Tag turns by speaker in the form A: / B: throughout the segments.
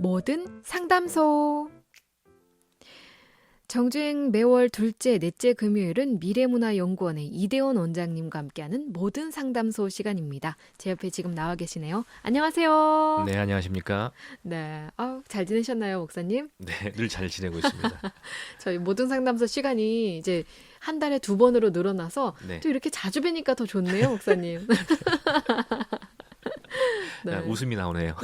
A: 모든 상담소. 정주행 매월 둘째, 넷째 금요일은 미래문화연구원의 이대원 원장님과 함께하는 모든 상담소 시간입니다. 제 옆에 지금 나와 계시네요. 안녕하세요.
B: 네, 안녕하십니까?
A: 네, 잘 지내셨나요, 목사님?
B: 네, 늘 잘 지내고 있습니다.
A: 저희 모든 상담소 시간이 이제 한 달에 2번으로 늘어나서
B: 네.
A: 또 이렇게 자주 뵈니까 더 좋네요, 목사님.
B: 네. 웃음이 나오네요.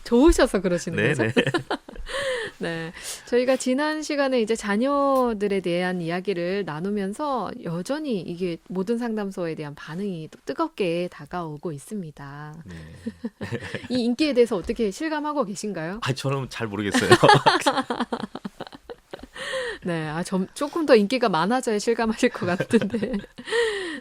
A: 좋으셔서 그러시는
B: 네,
A: 거죠?
B: 네.
A: 네, 저희가 지난 시간에 이제 자녀들에 대한 이야기를 나누면서 여전히 이게 모든 상담소에 대한 반응이 또 뜨겁게 다가오고 있습니다.
B: 네.
A: 이 인기에 대해서 어떻게 실감하고 계신가요?
B: 저는 잘 모르겠어요.
A: 네, 조금 더 인기가 많아져야 실감하실 것 같은데.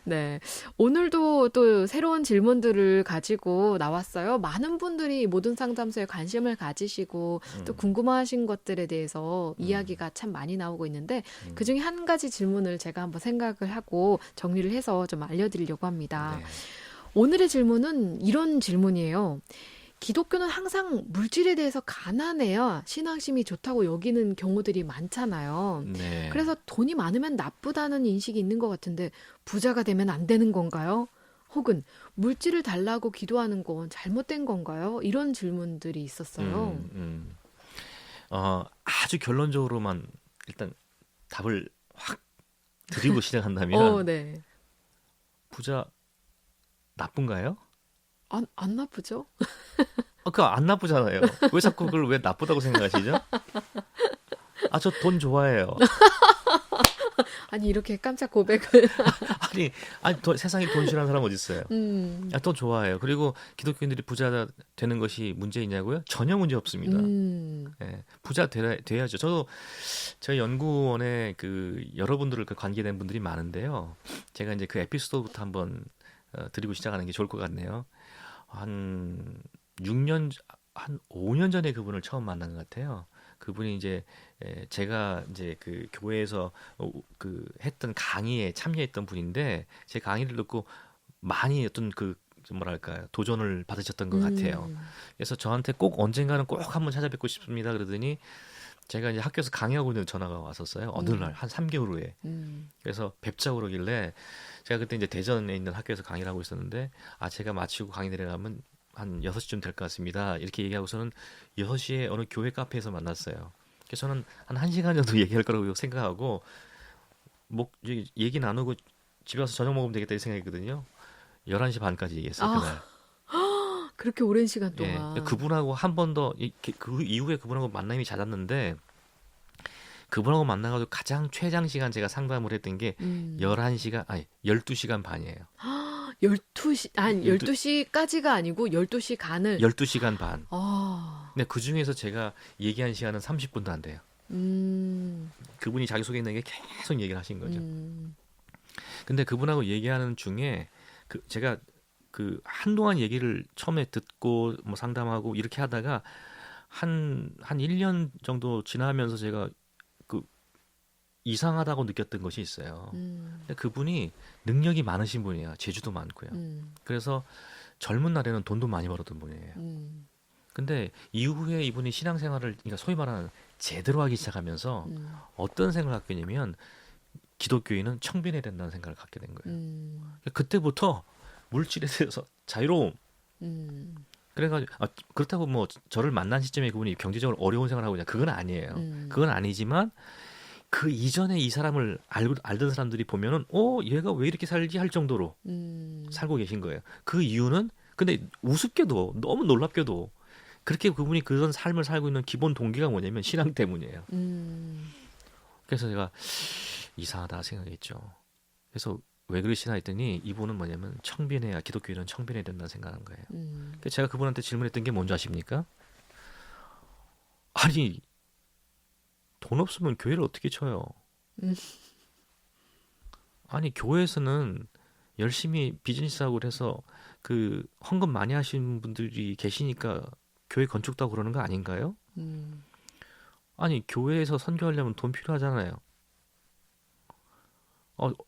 A: 네, 오늘도 또 새로운 질문들을 가지고 나왔어요. 많은 분들이 모든 상담소에 관심을 가지시고 또 궁금하신 것들에 대해서 이야기가 참 많이 나오고 있는데 그중에 한 가지 질문을 제가 한번 생각을 하고 정리를 해서 좀 알려드리려고 합니다.
B: 네.
A: 오늘의 질문은 이런 질문이에요. 기독교는 항상 물질에 대해서 가난해야 신앙심이 좋다고 여기는 경우들이 많잖아요.
B: 네.
A: 그래서 돈이 많으면 나쁘다는 인식이 있는 것 같은데 부자가 되면 안 되는 건가요? 혹은 물질을 달라고 기도하는 건 잘못된 건가요? 이런 질문들이 있었어요.
B: 아주 결론적으로만 일단 답을 확 드리고 시작한다면
A: 네.
B: 부자 나쁜가요?
A: 안 나쁘죠?
B: 그거 안 나쁘잖아요. 왜 자꾸 그걸 왜 나쁘다고 생각하시죠? 저 돈 좋아해요.
A: 아니 이렇게 깜짝 고백을
B: 세상에 돈 싫어하는 사람 어디 있어요? 돈 좋아해요. 그리고 기독교인들이 부자 되는 것이 문제이냐고요? 전혀 문제 없습니다. 네, 부자 돼야죠. 저도 저희 연구원에 여러분들을 관계된 분들이 많은데요. 제가 이제 그 에피소드부터 한번 드리고 시작하는 게 좋을 것 같네요. 한 5년 전에 그분을 처음 만난 것 같아요. 그분이 이제 제가 이제 그 교회에서 했던 강의에 참여했던 분인데 제 강의를 듣고 많이 어떤 뭐랄까요, 도전을 받으셨던 것 같아요. 그래서 저한테 꼭 언젠가는 꼭 한번 찾아뵙고 싶습니다. 그러더니 제가 이제 학교에서 강의하고 있는 전화가 왔었어요. 어느 날 한 3개월 후에. 그래서 뵙자고 그러길래 제가 그때 이제 대전에 있는 학교에서 강의를 하고 있었는데 제가 마치고 강의 내려가면 한 6시쯤 될 것 같습니다. 이렇게 얘기하고서는 6시에 어느 교회 카페에서 만났어요. 그래서 저는 한 1시간 정도 얘기할 거라고 생각하고 얘기 나누고 집에 와서 저녁 먹으면 되겠다 이 생각했거든요. 11시 반까지 얘기했어요. 그날.
A: 그렇게 오랜 시간 동안.
B: 예, 그분하고 한 번 더 그 이후에 그분하고 만남이 잦았는데 그분하고 만나가지고 가장 최장 시간 제가 상담을 했던 게 12시간 반이에요.
A: 12시까지가 아니고 12시간을
B: 12시간 반. 근데 그 중에서 제가 얘기한 시간은 30분도 안 돼요. 그분이 자기소개했는 게 계속 얘기를 하신 거죠. 근데 그분하고 얘기하는 중에 제가 한동안 얘기를 처음에 듣고 뭐 상담하고 이렇게 하다가 한 1년 정도 지나면서 제가 이상하다고 느꼈던 것이 있어요. 그분이 능력이 많으신 분이에요. 재주도 많고요. 그래서 젊은 날에는 돈도 많이 벌었던 분이에요. 근데 이후에 이분이 신앙생활을, 그러니까 소위 말하는 제대로 하기 시작하면서 어떤 생각을 갖게 되냐면 기독교인은 청빈해야 된다는 생각을 갖게 된 거예요. 그때부터 물질에 대해서 자유로움. 그래가지고 그렇다고 뭐 저를 만난 시점에 그분이 경제적으로 어려운 생활을 하고 있냐, 그건 아니에요. 그건 아니지만 그 이전에 이 사람을 알던 사람들이 보면은 얘가 왜 이렇게 살지 할 정도로 살고 계신 거예요. 그 이유는 근데 우습게도 너무 놀랍게도 그렇게 그분이 그런 삶을 살고 있는 기본 동기가 뭐냐면 신앙 때문이에요. 그래서 제가 이상하다 생각했죠. 그래서 왜 그러시나 했더니 이분은 뭐냐면 청빈해야, 기독교인은 청빈해야 된다는 생각한 거예요. 그래서 제가 그분한테 질문했던 게 뭔지 아십니까? 아니, 돈 없으면 교회를 어떻게 쳐요? 아니, 교회에서는 열심히 비즈니스하고 그래서 헌금 많이 하시는 분들이 계시니까 교회 건축도 하고 그러는 거 아닌가요? 아니, 교회에서 선교하려면 돈 필요하잖아요.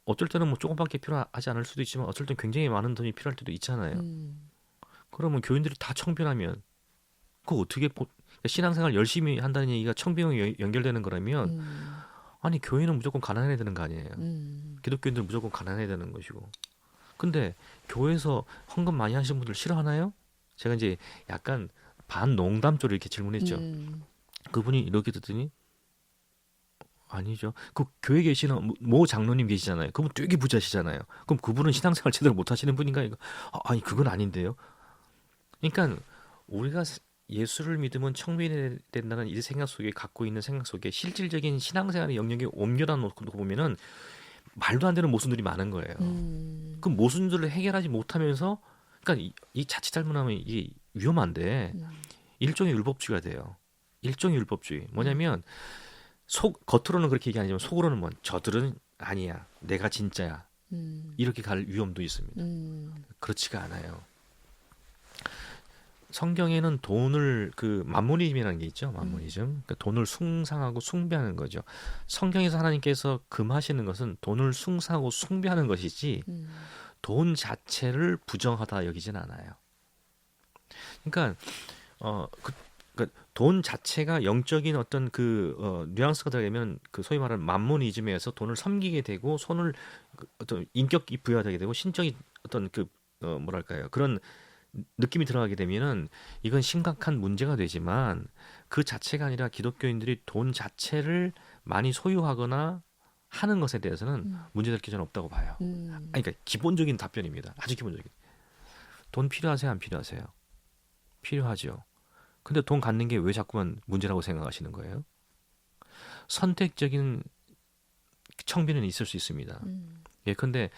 B: 어쩔 때는 뭐 조금밖에 필요하지 않을 수도 있지만 어쩔 땐 굉장히 많은 돈이 필요할 때도 있잖아요. 그러면 교인들이 다 청빈하면 그거 어떻게 신앙생활 열심히 한다는 얘기가 청빙이 연결되는 거라면 아니 교회는 무조건 가난해야 되는 거 아니에요. 기독교인들은 무조건 가난해야 되는 것이고. 근데 교회에서 헌금 많이 하시는 분들 싫어하나요? 제가 이제 약간 반농담조로 이렇게 질문했죠. 그분이 이렇게 듣더니 아니죠. 그 교회 계시는 모 장로님 계시잖아요. 그분 되게 부자시잖아요. 그럼 그분은 신앙생활 제대로 못 하시는 분인가? 이거 아니 그건 아닌데요. 그러니까 우리가 예수를 믿으면 청빈해야 된다는 이 생각 속에 갖고 있는 생각 속에 실질적인 신앙생활의 영역에 옮겨다 놓고 보면은 말도 안 되는 모순들이 많은 거예요. 그 모순들을 해결하지 못하면서 그러니까 이 자칫 잘못하면 이게 위험한데 일종의 율법주의가 돼요. 일종의 율법주의. 뭐냐면 겉으로는 그렇게 얘기하지만 속으로는 뭐 저들은 아니야. 내가 진짜야. 이렇게 갈 위험도 있습니다. 그렇지가 않아요. 성경에는 돈을 그 만모니즘이라는 게 있죠. 만모니즘. 그러니까 돈을 숭상하고 숭배하는 거죠. 성경에서 하나님께서 금하시는 것은 돈을 숭상하고 숭배하는 것이지 돈 자체를 부정하다 여기진 않아요. 그러니까 돈 자체가 영적인 어떤 뉘앙스가 들어가면 그 소위 말하는 만모니즘에서 돈을 섬기게 되고 손을 어떤 인격이 부여되게 되고 신적인 어떤 뭐랄까요 그런 느낌이 들어가게 되면은 이건 심각한 문제가 되지만 그 자체가 아니라 기독교인들이 돈 자체를 많이 소유하거나 하는 것에 대해서는 문제될 게 저는 없다고 봐요. 그러니까 기본적인 답변입니다. 아주 기본적인. 돈 필요하세요? 안 필요하세요? 필요하죠. 근데 돈 갖는 게 왜 자꾸만 문제라고 생각하시는 거예요? 선택적인 청비는 있을 수 있습니다. 예, 근데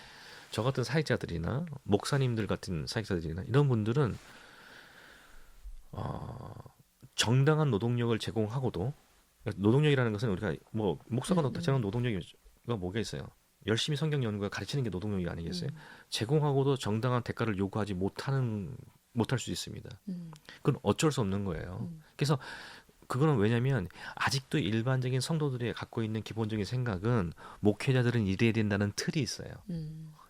B: 저 같은 사역자들이나 목사님들 같은 사역자들이나 이런 분들은 정당한 노동력을 제공하고도 노동력이라는 것은 우리가 뭐 목사가 제공한 노동력이 뭐가 있어요? 열심히 성경 연구와 가르치는 게 노동력이 아니겠어요? 제공하고도 정당한 대가를 요구하지 못할 수 있습니다. 그건 어쩔 수 없는 거예요. 그래서 그거는 왜냐하면 아직도 일반적인 성도들이 갖고 있는 기본적인 생각은 목회자들은 이래야 된다는 틀이 있어요.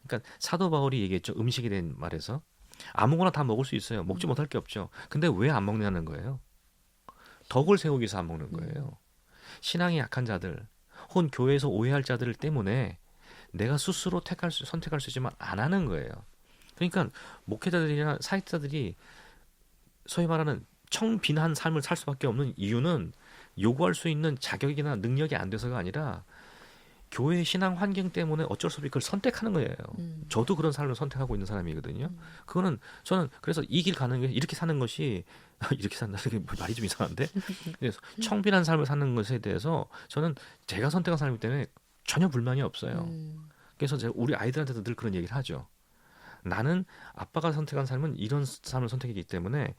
B: 그러니까 사도 바울이 얘기했죠. 음식에 대한 말에서 아무거나 다 먹을 수 있어요. 먹지 못할 게 없죠. 근데 왜 안 먹냐는 거예요. 덕을 세우기 위해서 안 먹는 거예요. 신앙이 약한 자들, 혹은 교회에서 오해할 자들 때문에 내가 스스로 선택할 수 있지만 안 하는 거예요. 그러니까 목회자들이나 사역자들이 소위 말하는 청빈한 삶을 살 수밖에 없는 이유는 요구할 수 있는 자격이나 능력이 안 돼서가 아니라 교회 신앙 환경 때문에 어쩔 수 없이 그걸 선택하는 거예요. 저도 그런 삶을 선택하고 있는 사람이거든요. 그거는 저는 그래서 이 길 가는 게 이렇게 사는 것이 이렇게 산다는 게 말이 좀 이상한데 그래서 청빈한 삶을 사는 것에 대해서 저는 제가 선택한 삶이기 때문에 전혀 불만이 없어요. 그래서 제가 우리 아이들한테도 늘 그런 얘기를 하죠. 나는 아빠가 선택한 삶은 이런 삶을 선택했기 때문에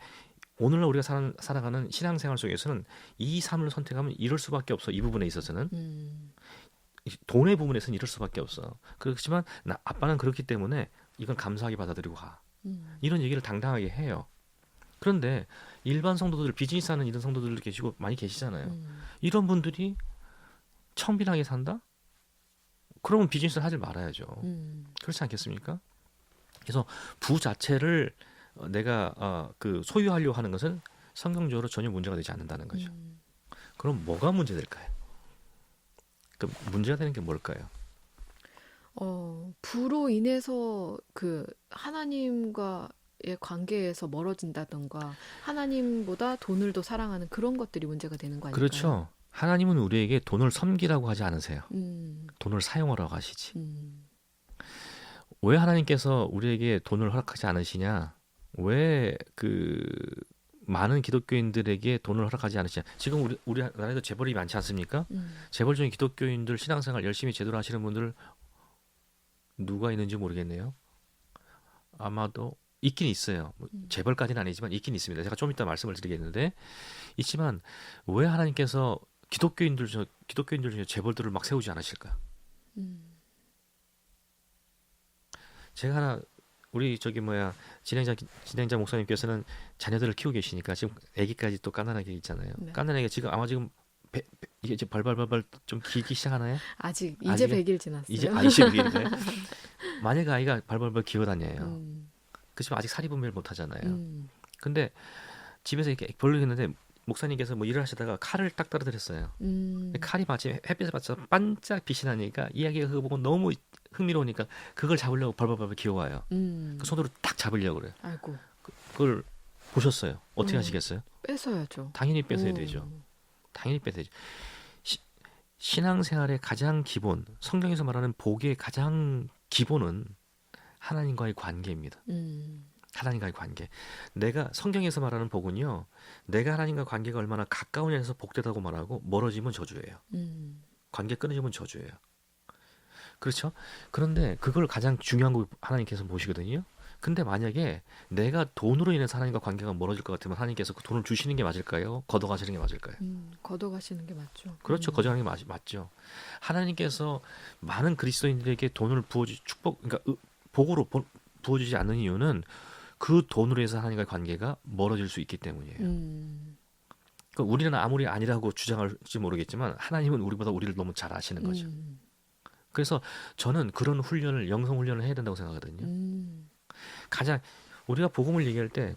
B: 오늘날 우리가 살아가는 신앙생활 속에서는 이 삶을 선택하면 이럴 수밖에 없어. 이 부분에 있어서는 돈의 부분에서는 이럴 수밖에 없어. 그렇지만 아빠는 그렇기 때문에 이건 감사하게 받아들이고 가. 이런 얘기를 당당하게 해요. 그런데 일반 성도들, 비즈니스 하는 이런 성도들 계시고 많이 계시잖아요. 이런 분들이 청빈하게 산다? 그러면 비즈니스를 하지 말아야죠. 그렇지 않겠습니까? 그래서 부 자체를 내가 소유하려고 하는 것은 성경적으로 전혀 문제가 되지 않는다는 거죠. 그럼 뭐가 문제될까요? 그 문제가 되는 게 뭘까요?
A: 부로 인해서 하나님과의 관계에서 멀어진다던가 하나님보다 돈을 더 사랑하는 그런 것들이 문제가 되는 거 아닐까요?
B: 그렇죠. 하나님은 우리에게 돈을 섬기라고 하지 않으세요. 돈을 사용하라고 하시지. 왜 하나님께서 우리에게 돈을 허락하지 않으시냐? 왜 많은 기독교인들에게 돈을 허락하지 않으시냐? 지금 우리나라에도 재벌이 많지 않습니까? 재벌 중에 기독교인들 신앙생활 열심히 제대로 하시는 분들 누가 있는지 모르겠네요. 아마도 있긴 있어요. 재벌까지는 아니지만 있긴 있습니다. 제가 좀 이따 말씀을 드리겠는데 있지만 왜 하나님께서 기독교인들 중에 재벌들을 막 세우지 않으실까? 제가 하나 우리 진행자 목사님께서는 자녀들을 키우고 계시니까 지금 아기까지 또 깐난하게 있잖아요. 네. 깐난하게 지금 아마 이게 이제 벌벌벌 좀 길기 시작하나요?
A: 아직 이제 100일 지났어요.
B: 이제 21일인데 만약에 아이가 벌벌벌 기어다녀요. 그렇지만 아직 사리분별 못 하잖아요. 근데 집에서 이렇게 벌리는데 목사님께서 뭐 일을 하시다가 칼을 딱 떨어뜨렸어요. 칼이 마치 햇빛에 받쳐 반짝 빛이 나니까 이야기가 그거 보고 너무 흥미로우니까 그걸 잡으려고 벌벌벌 기어와요. 그 손으로 딱 잡으려고 그래요.
A: 아이고.
B: 그걸 보셨어요. 어떻게 하시겠어요?
A: 뺏어야죠.
B: 당연히 뺏어야 되죠. 당연히 뺏어야죠. 신앙생활의 가장 기본, 성경에서 말하는 복의 가장 기본은 하나님과의 관계입니다. 하나님과의 관계. 내가 성경에서 말하는 복은요, 내가 하나님과 관계가 얼마나 가까우냐에서 복되다고 말하고 멀어지면 저주예요. 관계 끊어지면 저주예요. 그렇죠? 그런데 그걸 가장 중요한 거 하나님께서 보시거든요. 근데 만약에 내가 돈으로 인해서 하나님과 관계가 멀어질 것 같으면 하나님께서 그 돈을 주시는 게 맞을까요? 걷어가시는 게 맞을까요?
A: 걷어가시는 게 맞죠.
B: 그렇죠. 걷어가는 게 맞죠. 하나님께서 많은 그리스도인들에게 돈을 축복, 그러니까 복으로 부어주지 않는 이유는 그 돈으로 해서 하나님과의 관계가 멀어질 수 있기 때문이에요. 그러니까 우리는 아무리 아니라고 주장할지 모르겠지만 하나님은 우리보다 우리를 너무 잘 아시는 거죠. 그래서 저는 그런 훈련을, 영성 훈련을 해야 된다고 생각하거든요. 가장 우리가 복음을 얘기할 때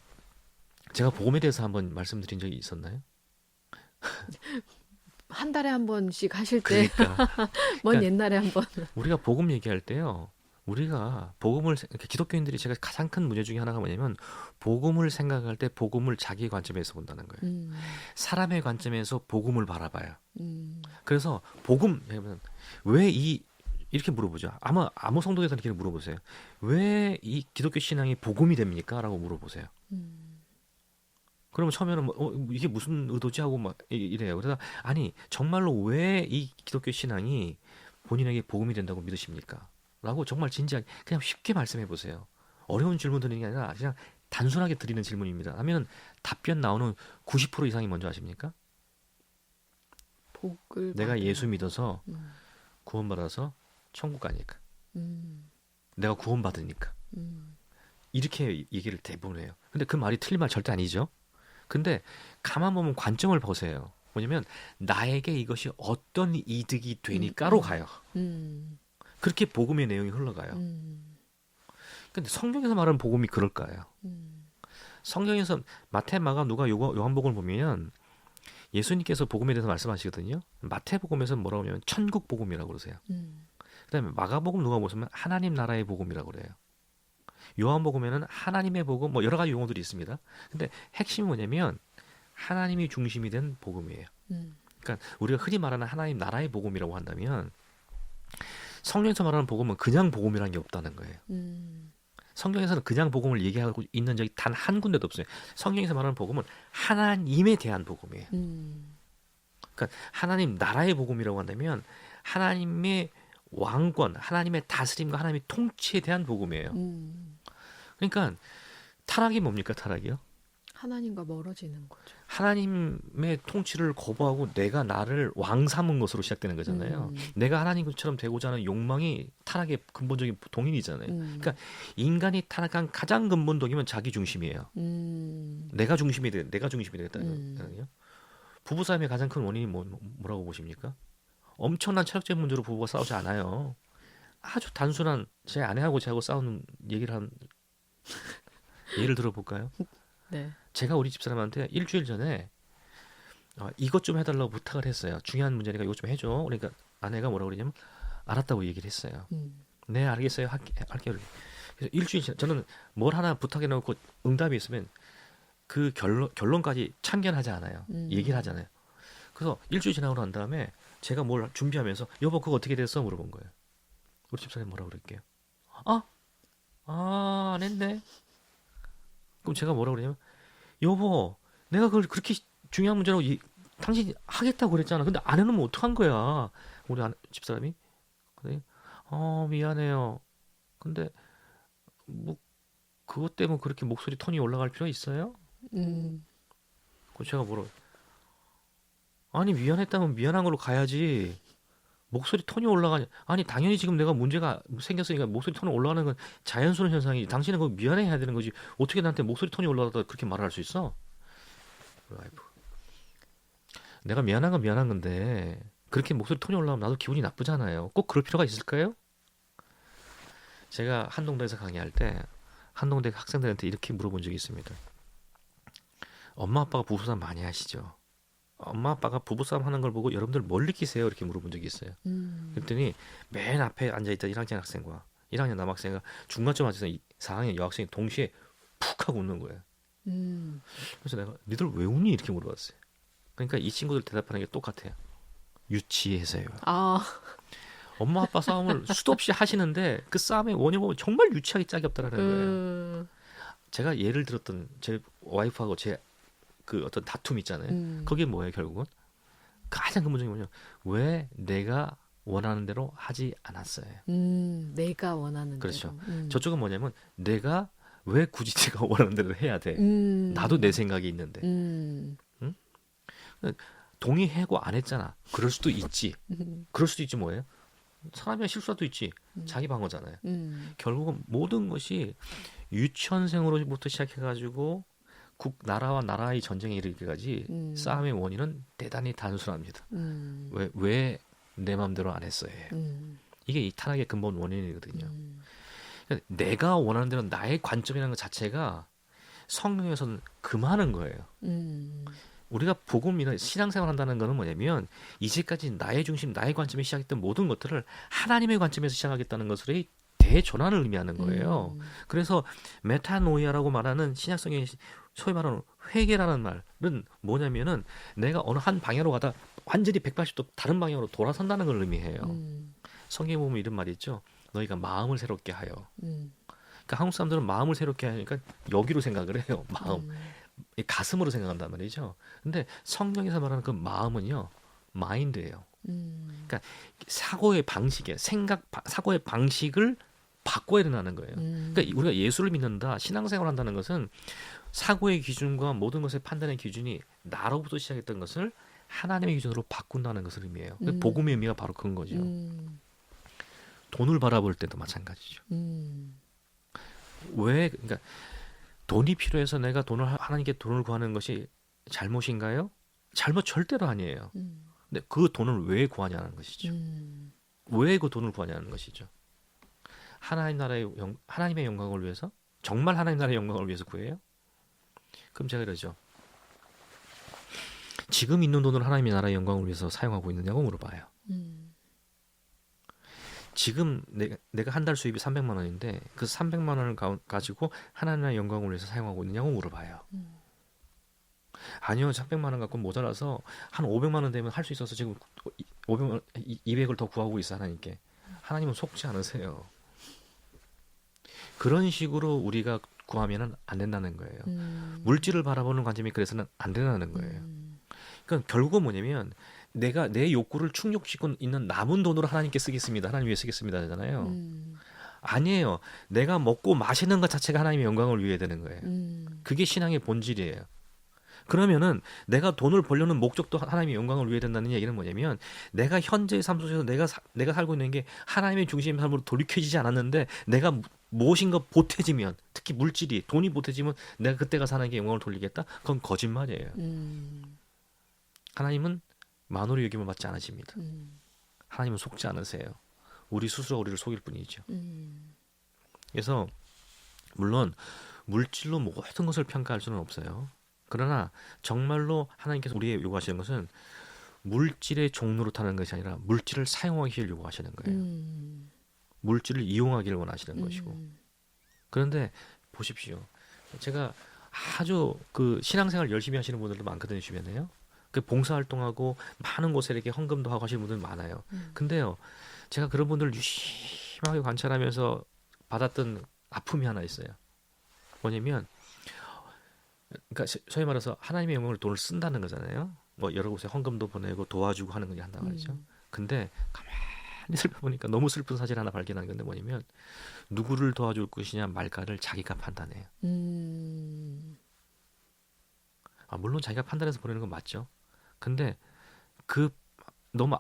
B: 제가 복음에 대해서 한번 말씀드린 적이 있었나요?
A: 한 달에 한 번씩 하실 때,
B: 그러니까
A: 옛날에 한 번.
B: 우리가 복음 얘기할 때요. 우리가 복음을, 기독교인들이 제가 가장 큰 문제 중에 하나가 뭐냐면 복음을 생각할 때 복음을 자기의 관점에서 본다는 거예요. 사람의 관점에서 복음을 바라봐요. 그래서 복음, 왜 이렇게 물어보죠. 아무 성도에서 이렇게 물어보세요. 왜 이 기독교 신앙이 복음이 됩니까? 라고 물어보세요. 그러면 처음에는 이게 무슨 의도지 하고 막 이래요. 그래서 아니 정말로 왜 이 기독교 신앙이 본인에게 복음이 된다고 믿으십니까? 라고 정말 진지하게 그냥 쉽게 말씀해 보세요. 어려운 질문 드리는 게 아니라 그냥 단순하게 드리는 질문입니다. 하면 답변 나오는 90% 이상이 뭔지 아십니까?
A: 복을
B: 내가 예수 믿어서 구원받아서 천국 가니까. 내가 구원받으니까. 이렇게 얘기를 대부분 해요. 근데 그 말이 틀린 말 절대 아니죠. 근데 가만 보면 관점을 보세요. 뭐냐면 나에게 이것이 어떤 이득이 되니까로 가요. 그렇게 복음의 내용이 흘러가요. 근데 성경에서 말하는 복음이 그럴까요? 성경에서 마태, 마가, 누가, 요한복음을 보면 예수님께서 복음에 대해서 말씀하시거든요. 마태복음에서 뭐라고 하냐면 천국 복음이라고 그러세요. 그다음에 마가복음, 누가 보시면 하나님 나라의 복음이라고 그래요. 요한복음에는 하나님의 복음, 뭐 여러 가지 용어들이 있습니다. 근데 핵심이 뭐냐면 하나님이 중심이 된 복음이에요. 그러니까 우리가 흔히 말하는 하나님 나라의 복음이라고 한다면 성경에서 말하는 복음은 그냥 복음이라는 게 없다는 거예요. 성경에서는 그냥 복음을 얘기하고 있는 적이 단 한 군데도 없어요. 성경에서 말하는 복음은 하나님에 대한 복음이에요. 그러니까 하나님 나라의 복음이라고 한다면 하나님의 왕권, 하나님의 다스림과 하나님의 통치에 대한 복음이에요. 그러니까 타락이 뭡니까? 타락이요?
A: 하나님과 멀어지는 거죠.
B: 하나님의 통치를 거부하고 내가 나를 왕 삼은 것으로 시작되는 거잖아요. 내가 하나님처럼 되고자 하는 욕망이 타락의 근본적인 동인이잖아요. 그러니까 인간이 타락한 가장 근본 동이면 자기 중심이에요. 내가 중심이 되겠다는 거예요. 부부싸움의 가장 큰 원인이 뭐라고 보십니까? 엄청난 철학적 문제로 부부가 싸우지 않아요. 아주 단순한 제 아내하고 저하고 싸우는 얘기를 예를 들어볼까요?
A: 네.
B: 제가 우리 집사람한테 일주일 전에 이것 좀 해달라고 부탁을 했어요. 중요한 문제니까 이것 좀 해줘. 그러니까 아내가 뭐라고 그러냐면 알았다고 얘기를 했어요. 네, 알겠어요. 할게요. 그래서 일주일 전 저는 뭘 하나 부탁해놓고 응답이 있으면 그 결론까지 참견하지 않아요. 얘기를 하잖아요. 그래서 일주일 지나고 난 다음에 제가 뭘 준비하면서 여보 그거 어떻게 됐어? 물어본 거예요. 우리 집사람이 뭐라고 그럴게요. 안 했네. 그럼 제가 뭐라고 그러냐면 여보 내가 그걸 그렇게 중요한 문제라고 당신이 하겠다고 그랬잖아. 근데 안 해놓으면 어떡한 거야. 우리 집사람이 미안해요. 근데 뭐 그것 때문에 그렇게 목소리 톤이 올라갈 필요 있어요? 그럼 제가 뭐라고 아니 미안했다면 미안한 걸로 가야지. 목소리 톤이 올라가냐? 아니 당연히 지금 내가 문제가 생겼으니까 목소리 톤이 올라가는 건 자연스러운 현상이. 당신은 그거 미안해야 되는 거지. 어떻게 나한테 목소리 톤이 올라가다 그렇게 말을 할 수 있어? 내가 미안한 건 미안한 건데 그렇게 목소리 톤이 올라가면 나도 기분이 나쁘잖아요. 꼭 그럴 필요가 있을까요? 제가 한동대에서 강의할 때 한동대 학생들한테 이렇게 물어본 적이 있습니다. 엄마 아빠가 부부싸움 많이 하시죠. 엄마 아빠가 부부싸움 하는 걸 보고 여러분들 뭘 느끼세요? 이렇게 물어본 적이 있어요. 그랬더니 맨 앞에 앉아있던 1학년 학생과 1학년 남학생과 중간쯤 앉아서 4학년 여학생이 동시에 푹 하고 웃는 거예요. 그래서 내가 니들 왜 웃니? 이렇게 물어봤어요. 그러니까 이 친구들 대답하는 게 똑같아요. 유치해서요.
A: 아,
B: 엄마 아빠 싸움을 수도 없이 하시는데 그 싸움의 원인 보면 정말 유치하게 짝이 없다라는 거예요. 제가 예를 들었던 제 와이프하고 제 그 어떤 다툼 있잖아요. 그게 뭐예요, 결국은? 가장 근본적인 뭐냐? 왜 내가 원하는 대로 하지 않았어요.
A: 내가 원하는
B: 그렇죠.
A: 대로.
B: 저쪽은 뭐냐면 내가 왜 굳이 내가 원하는 대로 해야 돼? 나도 내 생각이 있는데. 응? 동의하고 안 했잖아. 그럴 수도 있지. 그럴 수도 있지 뭐예요? 사람이 실수할 수도 있지. 자기 방어잖아요. 결국은 모든 것이 유치원생으로부터 시작해가지고 나라와 나라의 전쟁에 이르기까지 싸움의 원인은 대단히 단순합니다. 왜 내 마음대로 안 했어요? 이게 이 탄핵의 근본 원인이거든요. 그러니까 내가 원하는 대로 나의 관점이라는 것 자체가 성경에서는 금하는 거예요. 우리가 복음이나 신앙생활 한다는 거는 뭐냐면 이제까지 나의 중심, 나의 관점에 시작했던 모든 것들을 하나님의 관점에서 시작하겠다는 것을 대전환을 의미하는 거예요. 그래서 메타노이아라고 말하는 신약성의 소위 말하는 회개라는 말은 뭐냐면은 내가 어느 한 방향으로 가다 완전히 180도 다른 방향으로 돌아선다는 걸 의미해요. 성경에 보면 이런 말이 있죠. 너희가 마음을 새롭게 하여. 그러니까 한국 사람들은 마음을 새롭게 하니까 여기로 생각을 해요. 마음. 가슴으로 생각한단 말이죠. 근데 성경에서 말하는 그 마음은요. 마인드예요. 그러니까 사고의 방식을 바꿔야 된다는 거예요. 그러니까 우리가 예수를 믿는다, 신앙생활을 한다는 것은 사고의 기준과 모든 것의 판단의 기준이 나로부터 시작했던 것을 하나님의 기준으로 바꾼다는 것을 의미해요. 복음의 의미가 바로 그런 거죠. 돈을 바라볼 때도 마찬가지죠. 그러니까 돈이 필요해서 내가 하나님께 돈을 구하는 것이 잘못인가요? 잘못 절대로 아니에요. 근데 그 돈을 왜 구하냐는 것이죠. 왜 그 돈을 구하냐는 것이죠. 하나님의 영광을 위해서? 정말 하나님 나라의 영광을 위해서 구해요? 그럼 제가 이러죠. 지금 있는 돈을 하나님의 나라의 영광을 위해서 사용하고 있느냐고 물어봐요. 지금 내가 한 달 수입이 300만 원인데 그 300만 원을 가지고 하나님의 영광을 위해서 사용하고 있느냐고 물어봐요. 아니요, 300만 원 갖고 모자라서 한 500만 원 되면 할 수 있어서 지금 500만 200을 더 구하고 있어 하나님께. 하나님은 속지 않으세요. 그런 식으로 우리가 구하면은 안 된다는 거예요. 물질을 바라보는 관점이 그래서는 안 된다는 거예요. 그러니까 결국은 뭐냐면 내가 내 욕구를 충족시키고 있는 남은 돈으로 하나님께 쓰겠습니다. 하나님 위해 쓰겠습니다. 하잖아요. 아니에요. 내가 먹고 마시는 것 자체가 하나님의 영광을 위해 되는 거예요. 그게 신앙의 본질이에요. 그러면은 내가 돈을 벌려는 목적도 하나님의 영광을 위해 된다는 얘기는 뭐냐면 내가 현재의 삶 속에서 내가 살고 있는 게 하나님의 중심의 삶으로 돌이켜지지 않았는데 내가 무엇인가 보태지면 특히 물질이 돈이 보태지면 내가 그때가 하나님께 영광을 돌리겠다? 그건 거짓말이에요. 하나님은 만으로 여김을 받지 않으십니다. 하나님은 속지 않으세요. 우리 스스로 우리를 속일 뿐이죠. 그래서 물론 물질로 모든 것을 평가할 수는 없어요. 그러나 정말로 하나님께서 우리에게 요구하시는 것은 물질의 종로로 타는 것이 아니라 물질을 사용하기를 요구하시는 거예요. 물질을 이용하기를 원하시는 것이고. 그런데 보십시오. 제가 아주 그 신앙생활 열심히 하시는 분들도 많거든요, 주변에요. 그 봉사활동하고 많은 곳에 이렇게 헌금도 하고 하시는 분들 많아요. 근데요, 제가 그런 분들을 유심하게 관찰하면서 받았던 아픔이 하나 있어요. 뭐냐면, 그러니까 소위 말해서 하나님의 영광을 돈을 쓴다는 거잖아요. 뭐 여러 곳에 헌금도 보내고 도와주고 하는 거 한단 말이죠. 근데 가만히 살펴보니까 너무 슬픈 사실 하나 발견한 건데 뭐냐면 누구를 도와줄 것이냐 말까를 자기가 판단해요. 물론 자기가 판단해서 보내는 건 맞죠. 근데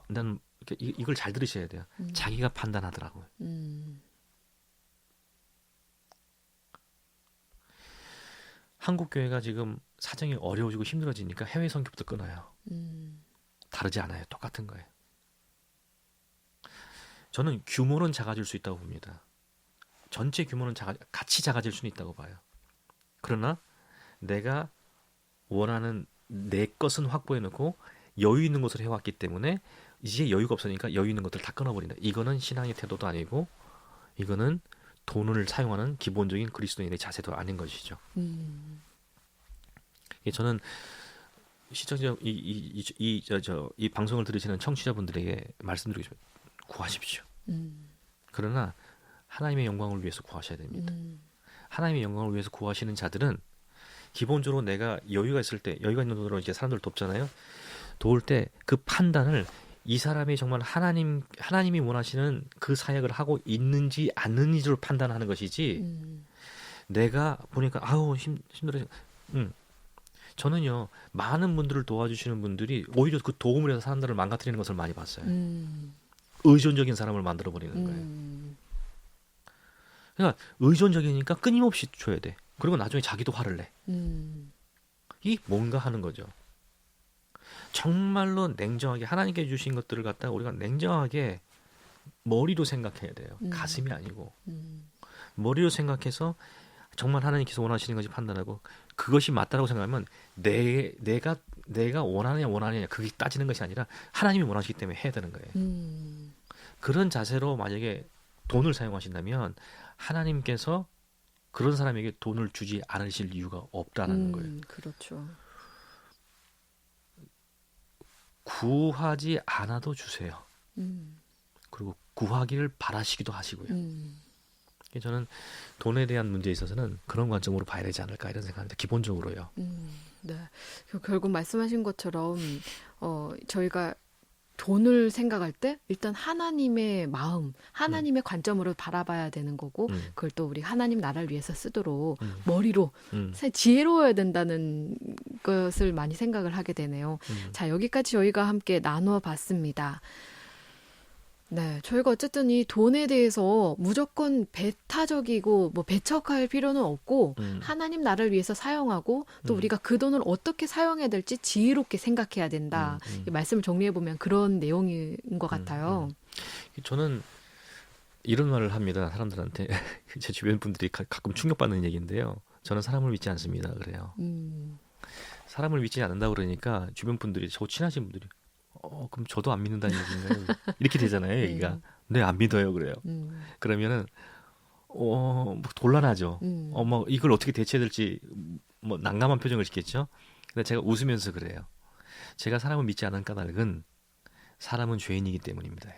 B: 난 이걸 잘 들으셔야 돼요. 자기가 판단하더라고요. 한국 교회가 지금 사정이 어려워지고 힘들어지니까 해외 선교부터 끊어요. 다르지 않아요. 똑같은 거예요. 저는 규모는 작아질 수 있다고 봅니다. 전체 규모는 같이 작아질 수는 있다고 봐요. 그러나 내가 원하는 내 것은 확보해 놓고 여유 있는 것을 해왔기 때문에 이제 여유가 없으니까 여유 있는 것들을 다 끊어버린다. 이거는 신앙의 태도도 아니고 이거는 돈을 사용하는 기본적인 그리스도인의 자세도 아닌 것이죠. 저는 시청자 이 방송을 들으시는 청취자분들에게 말씀드리고 싶어요. 구하십시오. 그러나 하나님의 영광을 위해서 구하셔야 됩니다. 하나님의 영광을 위해서 구하시는 자들은 기본적으로 내가 여유가 있을 때, 여유가 있는 돈으로 이제 사람들 돕잖아요. 도울 때 그 판단을 이 사람이 정말 하나님이 원하시는 그 사역을 하고 있는지 않는지를 판단하는 것이지. 내가 보니까 아우 힘들어요. 저는요 많은 분들을 도와주시는 분들이 오히려 그 도움을 해서 사람들을 망가뜨리는 것을 많이 봤어요. 의존적인 사람을 만들어 버리는 거예요. 그러니까 의존적이니까 끊임없이 줘야 돼. 그리고 나중에 자기도 화를 내. 이 뭔가 하는 거죠. 정말로 냉정하게 하나님께 주신 것들을 갖다가 우리가 냉정하게 머리로 생각해야 돼요. 가슴이 아니고 머리로 생각해서 정말 하나님께서 원하시는 것이 판단하고 그것이 맞다라고 생각하면 내가 원하느냐 그게 따지는 것이 아니라 하나님이 원하시기 때문에 해야 되는 거예요. 그런 자세로 만약에 돈을 사용하신다면 하나님께서 그런 사람에게 돈을 주지 않으실 이유가 없다는 거예요.
A: 그렇죠.
B: 구하지 않아도 주세요. 그리고 구하기를 바라시기도 하시고요. 저는 돈에 대한 문제에 있어서는 그런 관점으로 봐야 되지 않을까 이런 생각합니다. 기본적으로요.
A: 네. 결국 말씀하신 것처럼 저희가 돈을 생각할 때 일단 하나님의 마음, 하나님의 관점으로 바라봐야 되는 거고 그걸 또 우리 하나님 나라를 위해서 쓰도록 머리로 지혜로워야 된다는 것을 많이 생각을 하게 되네요. 자, 여기까지 저희가 함께 나눠봤습니다. 네, 저희가 어쨌든 이 돈에 대해서 무조건 배타적이고 뭐 배척할 필요는 없고 하나님 나라를 위해서 사용하고 또 우리가 그 돈을 어떻게 사용해야 될지 지혜롭게 생각해야 된다. 이 말씀을 정리해 보면 그런 내용인 것 같아요.
B: 저는 이런 말을 합니다. 사람들한테 제 주변 분들이 가끔 충격받는 얘기인데요. 저는 사람을 믿지 않습니다. 그래요. 사람을 믿지 않는다 그러니까 주변 분들이 저 친하신 분들이 그럼 저도 안 믿는다는 얘기인가요? 이렇게 되잖아요, 얘기가. 네, 안 믿어요, 그래요. 그러면은 뭐 곤란하죠. 뭐 이걸 어떻게 대처해야 될지 뭐 난감한 표정을 짓겠죠. 근데 제가 웃으면서 그래요. 제가 사람을 믿지 않은 까닭은 사람은 죄인이기 때문입니다.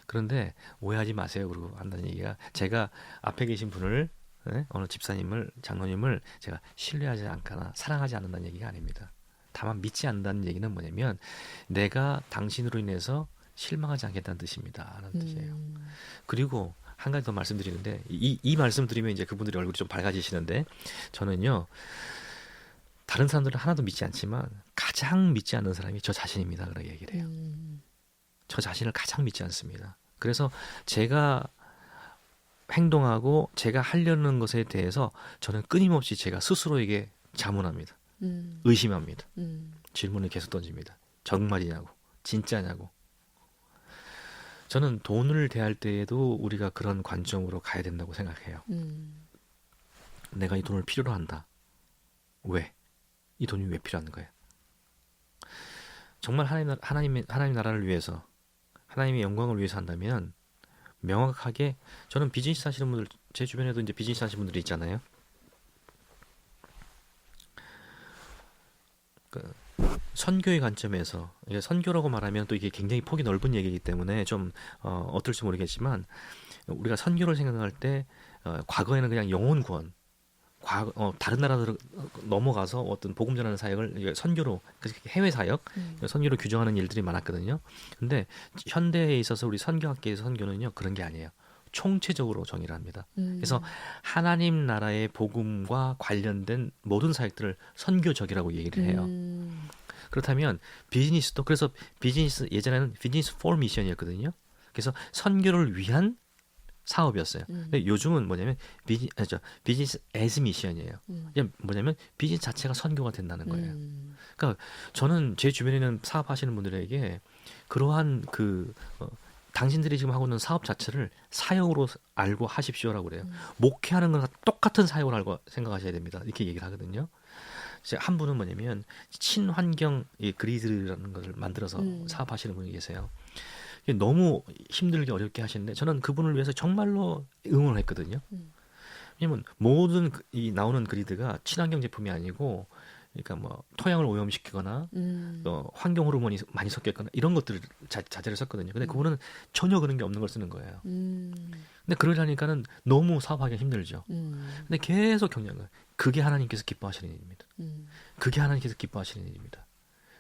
B: 그런데 오해하지 마세요. 그리고 한다는 얘기가 제가 앞에 계신 분을 어느 집사님을 장로님을 제가 신뢰하지 않거나 사랑하지 않는다는 얘기가 아닙니다. 다만 믿지 않는다는 얘기는 뭐냐면 내가 당신으로 인해서 실망하지 않겠다는 뜻입니다. 하는 뜻이에요. 그리고 한 가지 더 말씀드리는데 이 말씀 드리면 이제 그분들이 얼굴이 좀 밝아지시는데 저는요 다른 사람들은 하나도 믿지 않지만 가장 믿지 않는 사람이 저 자신입니다. 그렇게 얘기를 해요. 저 자신을 가장 믿지 않습니다. 그래서 제가 행동하고 제가 하려는 것에 대해서 저는 끊임없이 제가 스스로에게 자문합니다. 의심합니다. 질문을 계속 던집니다. 정말이냐고, 진짜냐고. 저는 돈을 대할 때에도 우리가 그런 관점으로 가야 된다고 생각해요. 내가 이 돈을 필요로 한다. 왜? 이 돈이 왜 필요한 거야? 정말 하나님 나라를 위해서, 하나님의 영광을 위해서 한다면 명확하게 저는 비즈니스 하시는 분들, 제 주변에도 이제 비즈니스 하시는 분들이 있잖아요. 선교의 관점에서 선교라고 말하면 또 이게 굉장히 폭이 넓은 얘기이기 때문에 좀 어떨지 모르겠지만 우리가 선교를 생각할 때 과거에는 그냥 영혼 구원, 다른 나라로 넘어가서 어떤 복음 전하는 사역을 선교로 해외 사역, 선교로 규정하는 일들이 많았거든요. 근데 현대에 있어서 우리 선교학계의 선교는요 그런 게 아니에요. 총체적으로 정의를 합니다. 그래서 하나님 나라의 복음과 관련된 모든 사역들을 선교적이라고 얘기를 해요. 그렇다면 비즈니스도 그래서 비즈니스 예전에는 비즈니스 for 미션이었거든요. 그래서 선교를 위한 사업이었어요. 근데 요즘은 뭐냐면 비즈니스 as 미션이에요. 뭐냐면 비즈니스 자체가 선교가 된다는 거예요. 그러니까 저는 제 주변에 있는 사업하시는 분들에게 그러한 당신들이 지금 하고 있는 사업 자체를 사역으로 알고 하십시오라고 그래요. 목회하는 거랑 똑같은 사역을 알고 생각하셔야 됩니다. 이렇게 얘기를 하거든요. 이제 한 분은 뭐냐면 친환경 이 그리드라는 것을 만들어서 사업하시는 분이 계세요. 이게 너무 힘들게 어렵게 하시는데 저는 그분을 위해서 정말로 응원을 했거든요. 왜냐면 모든 이 나오는 그리드가 친환경 제품이 아니고 그러니까 뭐 토양을 오염시키거나 또 환경 호르몬이 많이 섞였거나 이런 것들을 자재를 썼거든요. 근데 그분은 전혀 그런 게 없는 걸 쓰는 거예요. 근데 그러려니까는 너무 사업하기가 힘들죠. 근데 계속 경쟁을. 그게 하나님께서 기뻐하시는 일입니다. 그게 하나님께서 기뻐하시는 일입니다.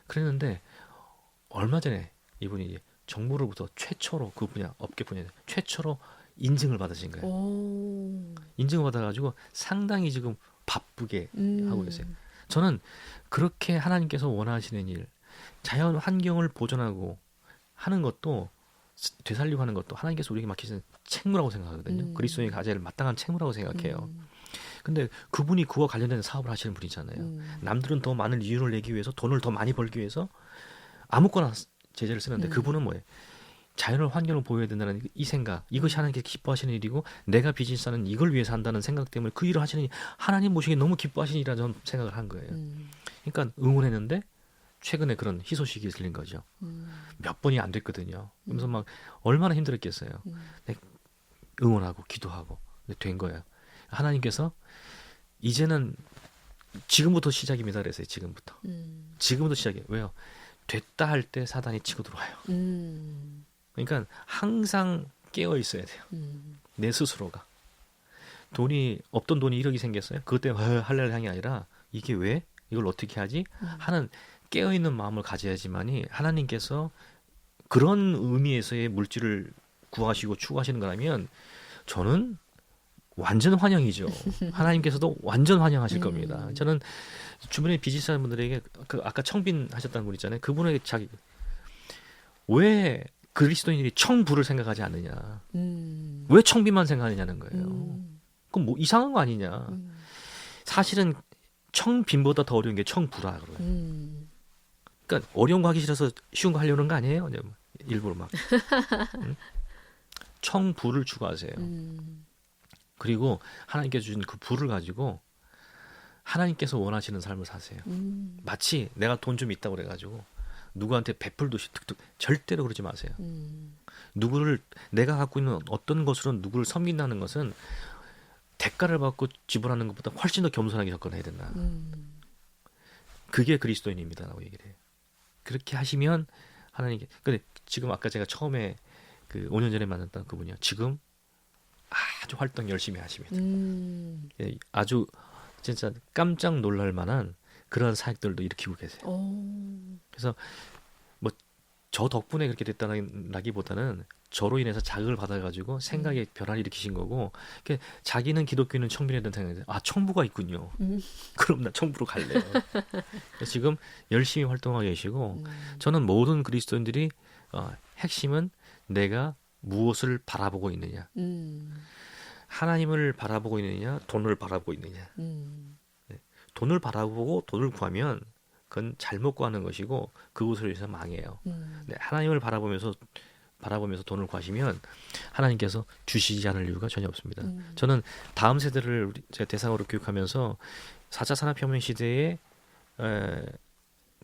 B: 그랬는데 얼마 전에 이분이 정부로부터 최초로 그 분야 업계 분야에 최초로 인증을 받으신 거예요. 인증을 받아가지고 상당히 지금 바쁘게 하고 계세요. 저는 그렇게 하나님께서 원하시는 일, 자연 환경을 보존하고 하는 것도 되살리고 하는 것도 하나님께서 우리에게 맡기신 책무라고 생각하거든요. 그리스도인이 가져야 할 마땅한 책무라고 생각해요. 근데 그분이 그와 관련된 사업을 하시는 분이잖아요. 남들은 더 많은 이윤을 내기 위해서 돈을 더 많이 벌기 위해서 아무거나 제재를 쓰는데 그분은 뭐예요? 자연을 환경을 보호해야 된다는 이 생각, 이것이 하나님께서 기뻐하시는 일이고 내가 비즈니스하는 이걸 위해서 한다는 생각 때문에 그 일을 하시는 하나님 모시기 너무 기뻐하시는 일이라는 저는 생각을 한 거예요. 그러니까 응원했는데 최근에 그런 희소식이 들린 거죠. 몇 번이 안 됐거든요. 그러면서 막 얼마나 힘들었겠어요. 응원하고 기도하고 된 거예요. 하나님께서 이제는 지금부터 시작입니다. 그랬어요. 지금부터 시작이에요. 왜요? 됐다 할 때 사단이 치고 들어와요. 그러니까 항상 깨어 있어야 돼요. 내 스스로가. 없던 돈이 1억이 생겼어요. 그것 때문에 할렐루야가 아니라 이게 왜? 이걸 어떻게 하지? 하는 깨어있는 마음을 가져야지만이 하나님께서 그런 의미에서의 물질을 구하시고 추구하시는 거라면 저는 완전 환영이죠. 하나님께서도 완전 환영하실 겁니다. 저는 주변에 비즈니스하는 분들에게 아까 청빈 하셨다는 분 있잖아요. 그분에게 왜 그리스도인들이 청부를 생각하지 않느냐. 왜 청빈만 생각하느냐는 거예요. 그럼 뭐 이상한 거 아니냐. 사실은 청빈보다 더 어려운 게 청부라 그러고요. 그러니까 어려운 거 하기 싫어서 쉬운 거 하려는 거 아니에요? 일부러 막. 청부를 추구하세요. 그리고 하나님께서 주신 그 부를 가지고 하나님께서 원하시는 삶을 사세요. 마치 내가 돈 좀 있다고 그래가지고 누구한테 베풀듯이 툭툭 절대로 그러지 마세요. 내가 갖고 있는 어떤 것으로 누구를 섬긴다는 것은 대가를 받고 지불하는 것보다 훨씬 더 겸손하게 접근해야 된다. 그게 그리스도인입니다라고 얘기를 해요. 그렇게 하시면 하나님께. 근데 지금 아까 제가 처음에 그 5년 전에 만났던 그분이요. 지금 아주 활동 열심히 하십니다. 아주 진짜 깜짝 놀랄 만한 그런 사역들도 일으키고 계세요. 그래서 뭐 저 덕분에 그렇게 됐다라기보다는 저로 인해서 자극을 받아가지고 생각의 변화를 일으키신 거고, 그러니까 자기는 기독교인은 청빈에 대한 생각이 청부가 있군요. 그럼 나 청부로 갈래요. 지금 열심히 활동하고 계시고, 저는 모든 그리스도인들이 핵심은 내가 무엇을 바라보고 있느냐, 하나님을 바라보고 있느냐, 돈을 바라보고 있느냐. 네. 돈을 바라보고 돈을 구하면 그건 잘못 구하는 것이고 그것을 위해서 망해요. 네, 하나님을 바라보면서 돈을 구하시면 하나님께서 주시지 않을 이유가 전혀 없습니다. 저는 다음 세대를 제가 대상으로 교육하면서 4차 산업혁명 시대에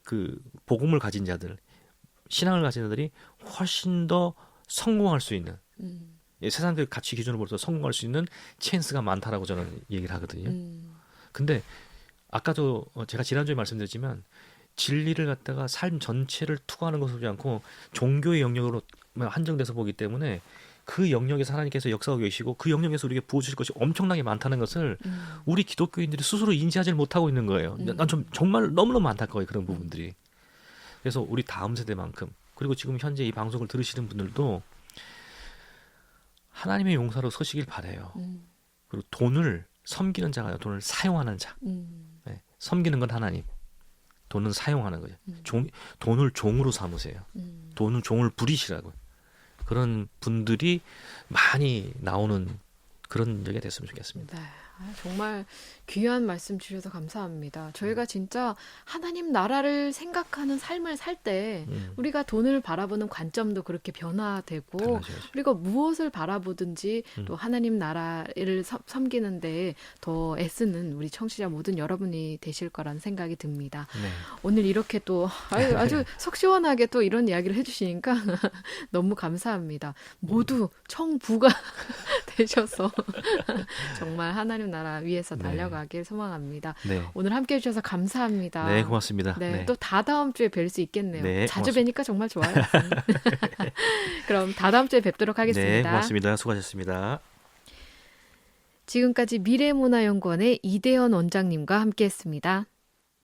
B: 그 복음을 가진 자들, 신앙을 가진 자들이 훨씬 더 성공할 수 있는, 세상의 가치 기준으로 벌써 성공할 수 있는 찬스가 많다라고 저는 얘기를 하거든요. 근데 아까도 제가 지난주에 말씀드렸지만 진리를 갖다가 삶 전체를 투구하는 것을 보지 않고 종교의 영역으로 한정돼서 보기 때문에 그 영역에서 하나님께서 역사하고 계시고 그 영역에서 우리에게 부어주실 것이 엄청나게 많다는 것을 우리 기독교인들이 스스로 인지하지 못하고 있는 거예요. 난 정말 너무너무 안타까워요. 그런 부분들이. 그래서 우리 다음 세대만큼, 그리고 지금 현재 이 방송을 들으시는 분들도 하나님의 용사로 서시길 바라요. 그리고 돈을 섬기는 자가 아니라 돈을 사용하는 자. 네, 섬기는 건 하나님, 돈은 사용하는 거죠. 돈을 종으로 삼으세요. 돈은 종을 부리시라고요. 그런 분들이 많이 나오는 그런 적이 됐으면 좋겠습니다.
A: 네. 정말 귀한 말씀 주셔서 감사합니다. 저희가 진짜 하나님 나라를 생각하는 삶을 살 때 우리가 돈을 바라보는 관점도 그렇게 변화되고
B: 달라져야죠.
A: 그리고 무엇을 바라보든지 또 하나님 나라를 섬기는 데 더 애쓰는 우리 청취자 모든 여러분이 되실 거라는 생각이 듭니다.
B: 네.
A: 오늘 이렇게 또 아주 속 시원하게 또 이런 이야기를 해주시니까 너무 감사합니다. 모두 청부가 되셔서 정말 하나님 나라 위에서 달려가길 소망합니다.
B: 네.
A: 오늘 함께해 주셔서 감사합니다.
B: 네, 고맙습니다.
A: 네,
B: 네.
A: 또 다다음 주에 뵐 수 있겠네요.
B: 네,
A: 자주
B: 고맙습니다.
A: 뵈니까 정말 좋아요. 그럼 다다음 주에 뵙도록 하겠습니다.
B: 네, 고맙습니다. 수고하셨습니다.
A: 지금까지 미래문화연구원의 이대현 원장님과 함께했습니다.